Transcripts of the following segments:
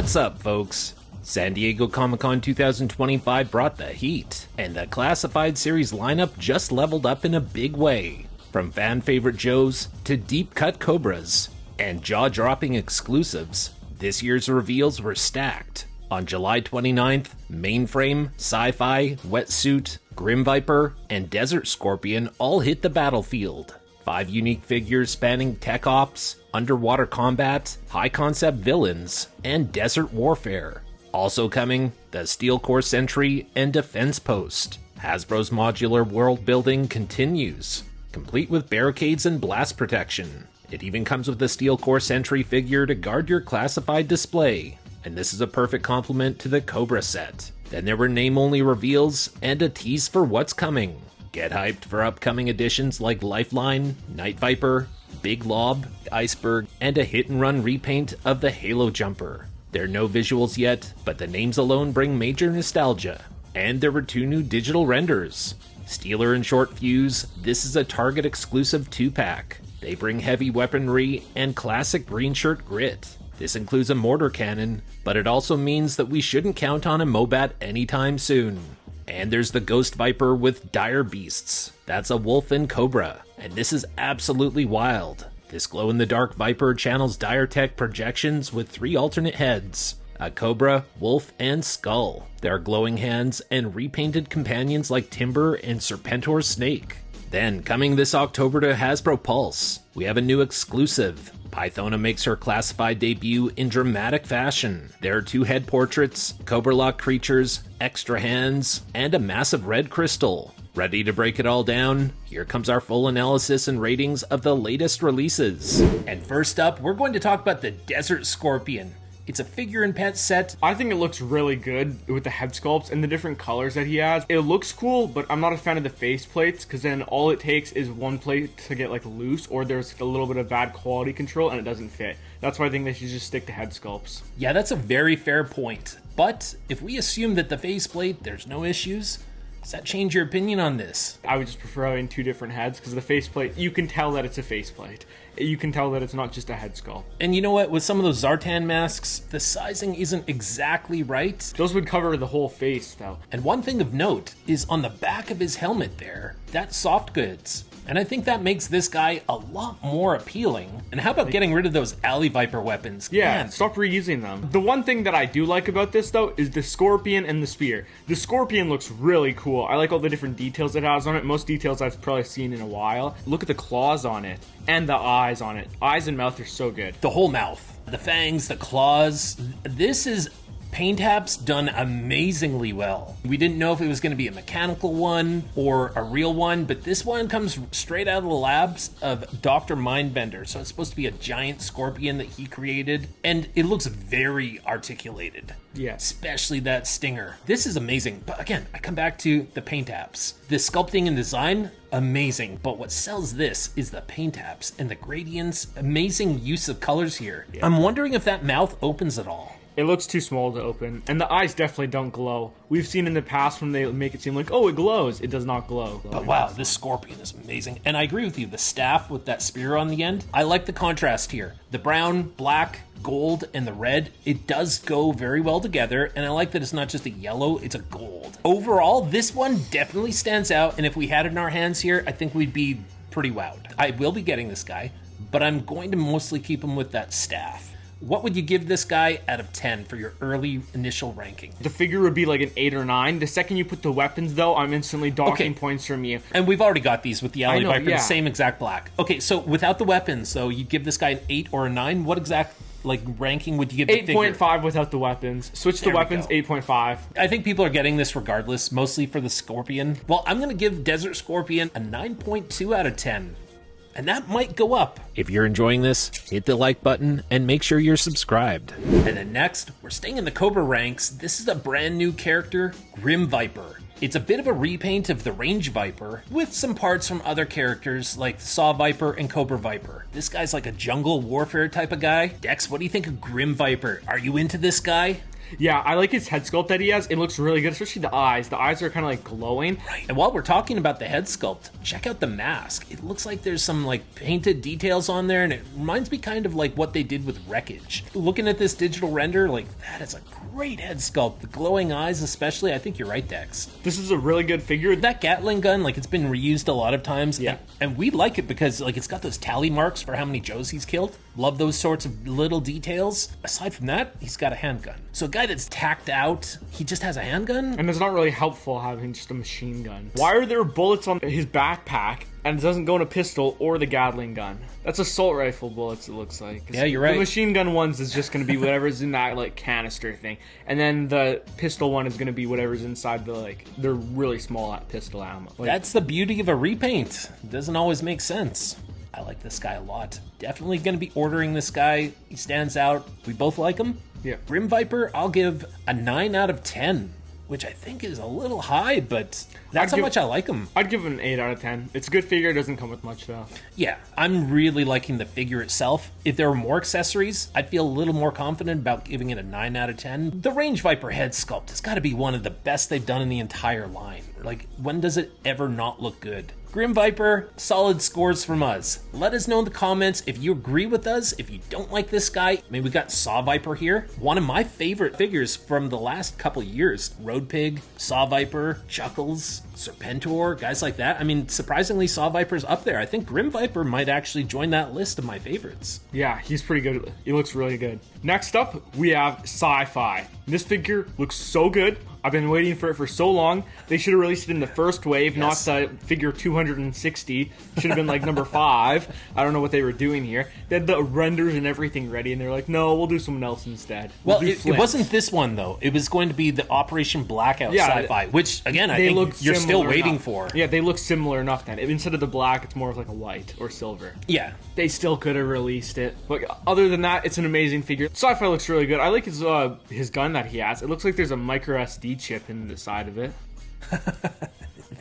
What's up, folks? San Diego Comic-Con 2025 brought the heat, and the Classified series lineup just leveled up in a big way. From fan-favorite Joes to deep-cut Cobras, and jaw-dropping exclusives, this year's reveals were stacked. On July 29th, Mainframe, Sci-Fi, Wetsuit, Grim Viper, and Desert Scorpion all hit the battlefield. 5 unique figures spanning tech ops, underwater combat, high-concept villains, and desert warfare. Also coming, the Steel Core Sentry and Defense Post. Hasbro's modular world building continues, complete with barricades and blast protection. It even comes with a Steel Core Sentry figure to guard your classified display, and this is a perfect complement to the Cobra set. Then there were name-only reveals and a tease for what's coming. Get hyped for upcoming additions like Lifeline, Night Viper, Big Lob, Iceberg, and a hit-and-run repaint of the Halo Jumper. There are no visuals yet, but the names alone bring major nostalgia. And there were 2 new digital renders. Steeler and Short Fuse, this is a Target exclusive 2-pack. They bring heavy weaponry and classic green shirt grit. This includes a mortar cannon, but it also means that we shouldn't count on a Mobat anytime soon. And there's the Ghost Viper with Dire Beasts. That's a wolf and cobra, and this is absolutely wild. This glow-in-the-dark Viper channels Dire Tech projections with 3 alternate heads, a cobra, wolf, and skull. There are glowing hands and repainted companions like Timber and Serpentor's snake. Then, coming this October to Hasbro Pulse, we have a new exclusive. Pythona makes her classified debut in dramatic fashion. There are 2 head portraits, Cobra-Lock creatures, extra hands, and a massive red crystal. Ready to break it all down? Here comes our full analysis and ratings of the latest releases. And first up, we're going to talk about the Desert Scorpion. It's a figure and pet set. I think it looks really good with the head sculpts and the different colors that he has. It looks cool, but I'm not a fan of the face plates because then all it takes is one plate to get like loose, or there's a little bit of bad quality control and it doesn't fit. That's why I think they should just stick to head sculpts. Yeah, that's a very fair point. But if we assume that the faceplate, there's no issues, does that change your opinion on this? I would just prefer having 2 different heads because the faceplate, you can tell that it's a faceplate. You can tell that it's not just a head sculpt. And you know what? With some of those Zartan masks, the sizing isn't exactly right. Those would cover the whole face, though. And one thing of note is on the back of his helmet there, that's soft goods. And I think that makes this guy a lot more appealing. And how about getting rid of those Alley Viper weapons? Yeah, Man. stop reusing them. The one thing that I do like about this, though, is the Scorpion and the Spear. The Scorpion looks really cool. I like all the different details it has on it. Most details I've probably seen in a while. Look at the claws on it and the eyes on it. Eyes and mouth are so good. The whole mouth. The fangs, the claws. This is paint apps done amazingly well. We didn't know if it was going to be a mechanical one or a real one, but this one comes straight out of the labs of Dr. Mindbender. So it's supposed to be a giant scorpion that he created, and it looks very articulated. Yeah. Especially that stinger. This is amazing. But again, I come back to the paint apps. The sculpting and design, amazing. But what sells this is the paint apps and the gradients. Amazing use of colors here. Yeah. I'm wondering if that mouth opens at all. It looks too small to open, and the eyes definitely don't glow. We've seen in the past when they make it seem like, oh, it glows. It does not glow. But wow, this scorpion is amazing. And I agree with you, the staff with that spear on the end, I like the contrast here. The brown, black, gold, and the red, it does go very well together, and I like that it's not just a yellow, it's a gold. Overall, this one definitely stands out, and if we had it in our hands here, I think we'd be pretty wowed. I will be getting this guy, but I'm going to mostly keep him with that staff. What would you give this guy out of 10 for your early initial ranking? The figure would be like an 8 or 9. The second you put the weapons, though, I'm instantly docking points from you. And we've already got these with the Alley Viper, the same exact black. Okay, so without the weapons, though, you give this guy an 8 or a 9. What exact ranking would you give the figure? 8.5 without the weapons. Switch the weapons, 8.5. I think people are getting this regardless, mostly for the Scorpion. Well, I'm going to give Desert Scorpion a 9.2 out of 10. And that might go up. If you're enjoying this, hit the like button and make sure you're subscribed. And then next, we're staying in the Cobra ranks. This is a brand new character, Grim Viper. It's a bit of a repaint of the Range Viper with some parts from other characters like Saw Viper and Cobra Viper. This guy's like a jungle warfare type of guy. Dex, what do you think of Grim Viper? Are you into this guy? Yeah, I like his head sculpt that he has. It looks really good, especially the eyes. The eyes are kind of like glowing. Right. And while we're talking about the head sculpt, check out the mask. It looks like there's some like painted details on there, and it reminds me kind of like what they did with Wreckage. Looking at this digital render, like that is a great head sculpt. The glowing eyes especially, I think you're right, Dex. This is a really good figure. That Gatling gun, like it's been reused a lot of times. Yeah. And we like it because like it's got those tally marks for how many Joes he's killed. Love those sorts of little details. Aside from that, he's got a handgun. So a guy that's tacked out, he just has a handgun? And it's not really helpful having just a machine gun. Why are there bullets on his backpack and it doesn't go in a pistol or the Gatling gun? That's assault rifle bullets, it looks like. Yeah, you're right. The machine gun ones is just going to be whatever's in that like canister thing. And then the pistol one is going to be whatever's inside the like, they're really small pistol ammo. Like, That's the beauty of a repaint. It doesn't always make sense. I like this guy a lot. Definitely going to be ordering this guy. He stands out. We both like him. Yeah. Grim Viper, I'll give a 9 out of 10, which I think is a little high, but that's how much I like him. I'd give it an 8 out of 10. It's a good figure. It doesn't come with much, though. Yeah, I'm really liking the figure itself. If there were more accessories, I'd feel a little more confident about giving it a 9 out of 10. The Range Viper head sculpt has got to be one of the best they've done in the entire line. Like, when does it ever not look good? Grim Viper, solid scores from us. Let us know in the comments if you agree with us, if you don't like this guy. I mean, we got Saw Viper here. One of my favorite figures from the last couple years. Road Pig, Saw Viper, Chuckles, Serpentor, guys like that. I mean, surprisingly, Saw Viper's up there. I think Grim Viper might actually join that list of my favorites. Yeah, he's pretty good. He looks really good. Next up, we have Sci-Fi. This figure looks so good. I've been waiting for it for so long. They should have released it in the first wave, Yes. not the figure 260. Should have been like number 5. I don't know what they were doing here. They had the renders and everything ready, and they're like, no, we'll do someone else instead. Well, do it Flint. wasn't this one, though. It was going to be the Operation Blackout Yeah, Sci-Fi, which, again, I They think look you're still similar waiting enough. for. Yeah, they look similar enough then. Instead of the black, it's more of like a white or silver. Yeah. They still could have released it. But other than that, it's an amazing figure. Sci-Fi looks really good. I like his gun that he has. It looks like there's a micro SD chip in the side of it.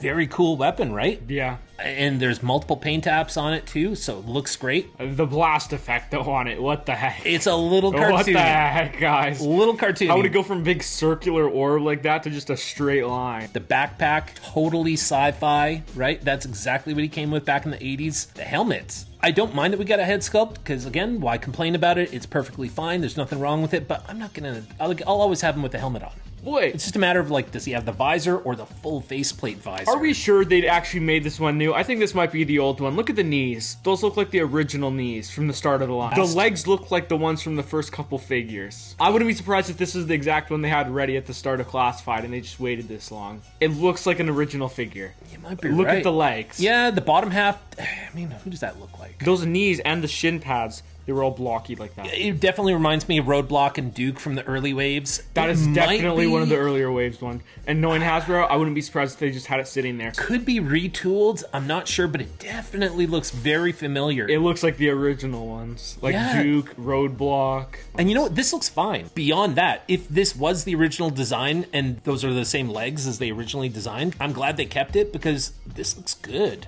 Very cool weapon, right? Yeah. And there's multiple paint apps on it, too, so it looks great. The blast effect, though, on it. What the heck? It's a little cartoony. What the heck, guys? Little cartoony. How would it go from big circular orb like that to just a straight line? The backpack, totally sci-fi, right? That's exactly what he came with back in the 80s. The helmet. I don't mind that we got a head sculpt, because, again, why complain about it? It's perfectly fine. There's nothing wrong with it, but I'm not going to... I'll always have him with the helmet on. Wait, It's just a matter of, like, does he have the visor or the full faceplate visor? are we sure they'd actually made this one new? I think this might be the old one. Look at the knees. Those look like the original knees from the start of the line. The legs look like the ones from the first couple figures. I wouldn't be surprised if this is the exact one they had ready at the start of Classified and they just waited this long. It looks like an original figure. You might be Look right. at the legs. Yeah, the bottom half... I mean, who does that look like? Those knees and the shin pads, they were all blocky like that. It definitely reminds me of Roadblock and Duke from the early waves. That It is might definitely be- one of the earlier waves one. And knowing Hasbro, I wouldn't be surprised if they just had it sitting there. Could be retooled. I'm not sure, but it definitely looks very familiar. It looks like the original ones. Like Yeah. Duke, Roadblock. And you know what? This looks fine. Beyond that, if this was the original design and those are the same legs as they originally designed, I'm glad they kept it because this looks good.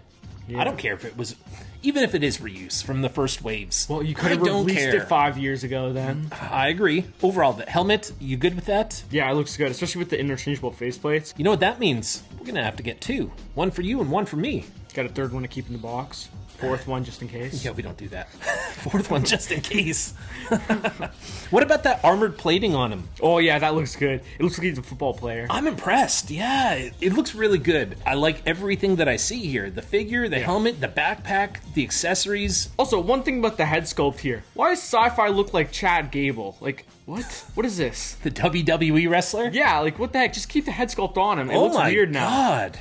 Yeah. I don't care if it was... Even if it is reuse from the first waves. Well, you could I have don't released care. it 5 years ago then. I agree. Overall, the helmet, you good with that? Yeah, it looks good, especially with the interchangeable faceplates. You know what that means? We're going to have to get 2. One for you and one for me. Got a third one to keep in the box. Fourth one just in case. Yeah, we don't do that. 4th one just in case. What about that armored plating on him? Oh yeah, that looks good. It looks like he's a football player. I'm impressed. Yeah, it looks really good. I like everything that I see here. The figure, the helmet, the backpack, the accessories. Also, one thing about the head sculpt here. Why does Sci-Fi look like Chad Gable? Like, what? What is this? The WWE wrestler? Yeah, like what the heck? Just keep the head sculpt on him. It Oh looks my weird now. God.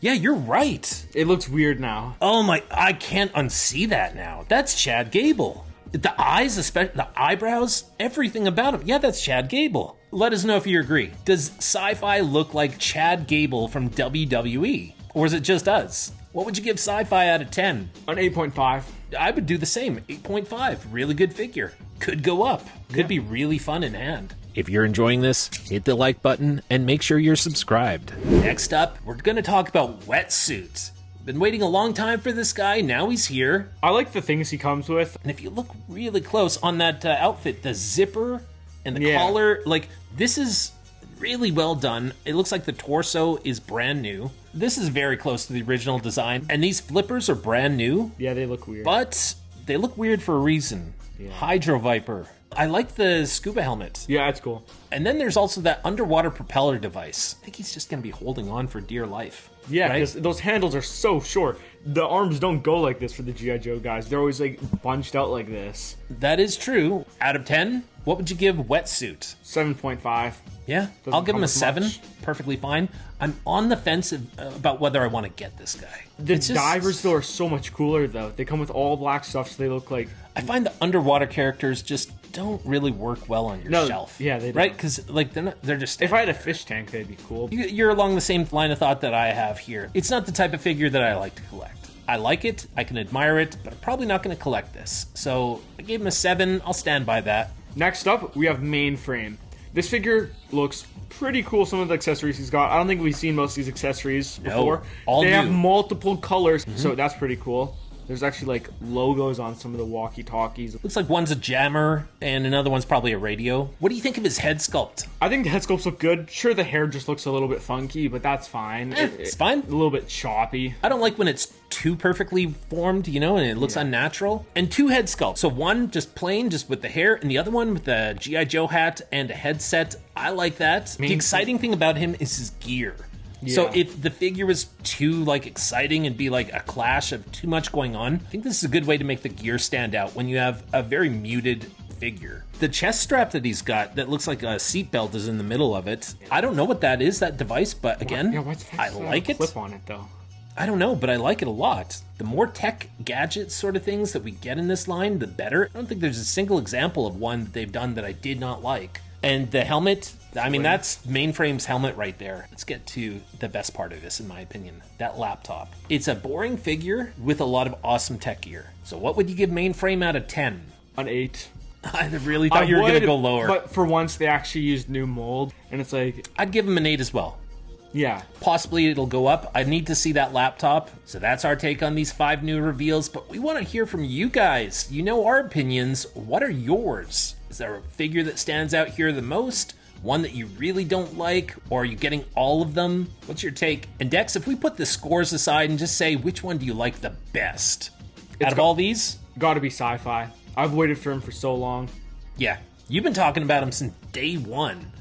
Yeah, you're right. It looks weird now. Oh my, I can't unsee that now. That's Chad Gable. The eyes, especially the eyebrows, everything about him. Yeah, that's Chad Gable. Let us know if you agree. Does Sci-Fi look like Chad Gable from WWE? Or is it just us? What would you give Sci-Fi out of 10? An 8.5. I would do the same. 8.5. Really good figure. Could go up. Could be really fun in hand. If you're enjoying this, hit the like button and make sure you're subscribed. Next up, we're going to talk about Wetsuit. Been waiting a long time for this guy. Now he's here. I like the things he comes with. And if you look really close on that outfit, the zipper and the collar, like, this is really well done. It looks like the torso is brand new. This is very close to the original design, and these flippers are brand new. Yeah, they look weird. But they look weird for a reason. Yeah. Hydro Viper. I like the scuba helmet. Yeah, it's cool. And then there's also that underwater propeller device. I think he's just going to be holding on for dear life. Yeah, because those handles are so short. The arms don't go like this for the G.I. Joe guys. They're always, like, bunched out like this. That is true. Out of 10, what would you give Wetsuit? 7.5. Yeah, I'll give him a 7. Perfectly fine. I'm on the fence about whether I want to get this guy. The divers, though, are so much cooler, though. They come with all black stuff, so they look like... I find the underwater characters just don't really work well on your shelf. Yeah, they don't. Right? Because, like, they're just... If I had a fish tank, they'd be cool. You're along the same line of thought that I have here. It's not the type of figure that I like to collect. I like it, I can admire it, but I'm probably not going to collect this. So, I gave him a 7. I'll stand by that. Next up, we have Mainframe. This figure looks pretty cool, some of the accessories he's got. I don't think we've seen most of these accessories before. They have multiple colors, so that's pretty cool. There's actually, like, logos on some of the walkie-talkies. Looks like one's a jammer, and another one's probably a radio. What do you think of his head sculpt? I think the head sculpts look good. Sure, the hair just looks a little bit funky, but that's fine. It's fine. A little bit choppy. I don't like when it's too perfectly formed, you know, and it looks unnatural. And 2 head sculpts. So one just plain, just with the hair, and the other one with the G.I. Joe hat and a headset. I like that. The exciting thing about him is his gear. Yeah. So if the figure was too, like, exciting and be like a clash of too much going on, I think this is a good way to make the gear stand out when you have a very muted figure. The chest strap that he's got that looks like a seatbelt is in the middle of it. I don't know what that is, that device, but again, I like it. Clip on it though. I don't know, but I like it a lot. The more tech gadget sort of things that we get in this line, the better. I don't think there's a single example of one that they've done that I did not like. And the helmet, I mean, that's Mainframe's helmet right there. Let's get to the best part of this, in my opinion. That laptop. It's a boring figure with a lot of awesome tech gear. So what would you give Mainframe out of 10? An 8. I really thought you were going to go lower. But for once, they actually used new mold, and it's like... I'd give him an 8 as well. Yeah. Possibly it'll go up. I need to see that laptop. So that's our take on these 5 new reveals, but we want to hear from you guys. You know our opinions. What are yours? Is there a figure that stands out here the most? One that you really don't like? Or are you getting all of them? What's your take? And Dex, if we put the scores aside and just say, which one do you like the best? Out of all these? Gotta be Sci-Fi. I've waited for him for so long. Yeah. You've been talking about him since day one.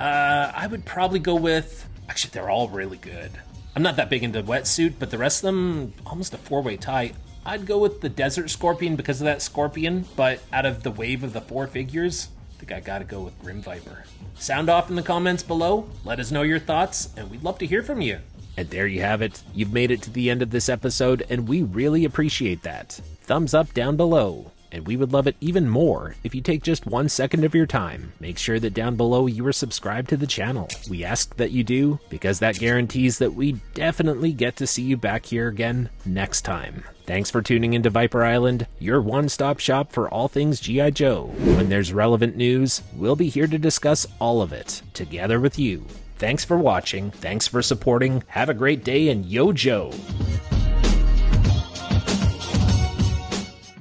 I would probably go with... Actually, they're all really good. I'm not that big into Wetsuit, but the rest of them, almost a 4-way tie. I'd go with the Desert Scorpion because of that scorpion, but out of the wave of the 4 figures, I think I gotta go with Grim Viper. Sound off in the comments below, let us know your thoughts, and we'd love to hear from you. And there you have it. You've made it to the end of this episode, and we really appreciate that. Thumbs up down below. And we would love it even more if you take just 1 second of your time. Make sure that down below you are subscribed to the channel. We ask that you do, because that guarantees that we definitely get to see you back here again next time. Thanks for tuning into Viper Island, your one-stop shop for all things G.I. Joe. When there's relevant news, we'll be here to discuss all of it, together with you. Thanks for watching, thanks for supporting, have a great day, and yo Joe!